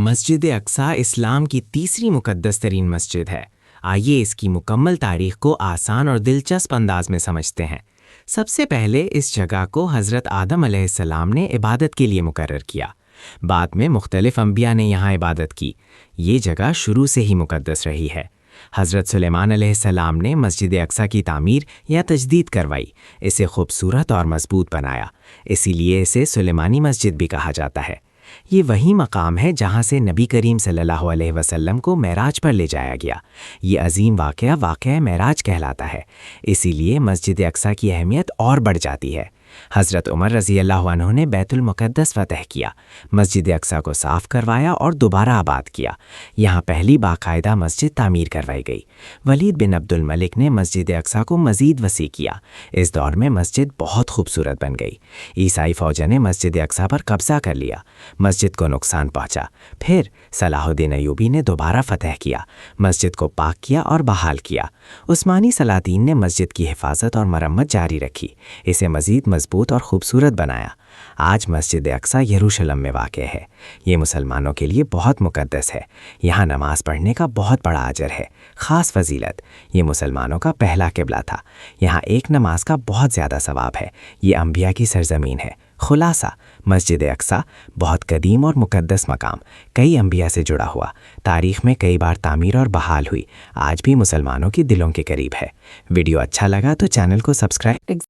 مسجد اقصیٰ اسلام کی تیسری مقدس ترین مسجد ہے۔ آئیے اس کی مکمل تاریخ کو آسان اور دلچسپ انداز میں سمجھتے ہیں۔ سب سے پہلے اس جگہ کو حضرت آدم علیہ السلام نے عبادت کے لیے مقرر کیا۔ بعد میں مختلف انبیاء نے یہاں عبادت کی۔ یہ جگہ شروع سے ہی مقدس رہی ہے۔ حضرت سلیمان علیہ السلام نے مسجد اقصیٰ کی تعمیر یا تجدید کروائی، اسے خوبصورت اور مضبوط بنایا، اسی لیے اسے سلیمانی مسجد بھی کہا جاتا ہے۔ یہ وہی مقام ہے جہاں سے نبی کریم صلی اللہ علیہ وسلم کو معراج پر لے جایا گیا۔ یہ عظیم واقعہ معراج کہلاتا ہے، اسی لیے مسجد اقصیٰ کی اہمیت اور بڑھ جاتی ہے۔ حضرت عمر رضی اللہ عنہ نے بیت المقدس فتح کیا، مسجد اقصیٰ کو صاف کروایا اور دوبارہ آباد کیا۔ یہاں پہلی باقاعدہ مسجد تعمیر کروائی گئی۔ ولید بن عبد الملک نے مسجد اقصیٰ کو مزید وسیع کیا۔ اس دور میں مسجد بہت خوبصورت بن گئی۔ عیسائی فوجوں نے مسجد اقصیٰ پر قبضہ کر لیا، مسجد کو نقصان پہنچا۔ پھر صلاح الدین ایوبی نے دوبارہ فتح کیا، مسجد کو پاک کیا اور بحال کیا۔ عثمانی سلاطین نے مسجد کی حفاظت اور مرمت جاری رکھی، اسے مزید مضبوط اور خوبصورت بنایا۔ آج مسجد اقصیٰ یروشلم میں واقع ہے۔ یہ مسلمانوں کے لیے بہت مقدس ہے۔ یہاں نماز پڑھنے کا بہت بڑا اجر ہے۔ خاص فضیلت، یہ مسلمانوں کا پہلا قبلہ تھا۔ یہاں ایک نماز کا بہت زیادہ ثواب ہے۔ یہ انبیاء کی سرزمین ہے۔ خلاصہ، مسجد اقصیٰ بہت قدیم اور مقدس مقام، کئی انبیاء سے جڑا ہوا، تاریخ میں کئی بار تعمیر اور بحال ہوئی، آج بھی مسلمانوں کی دلوں کے قریب ہے۔ ویڈیو اچھا لگا تو چینل کو سبسکرائب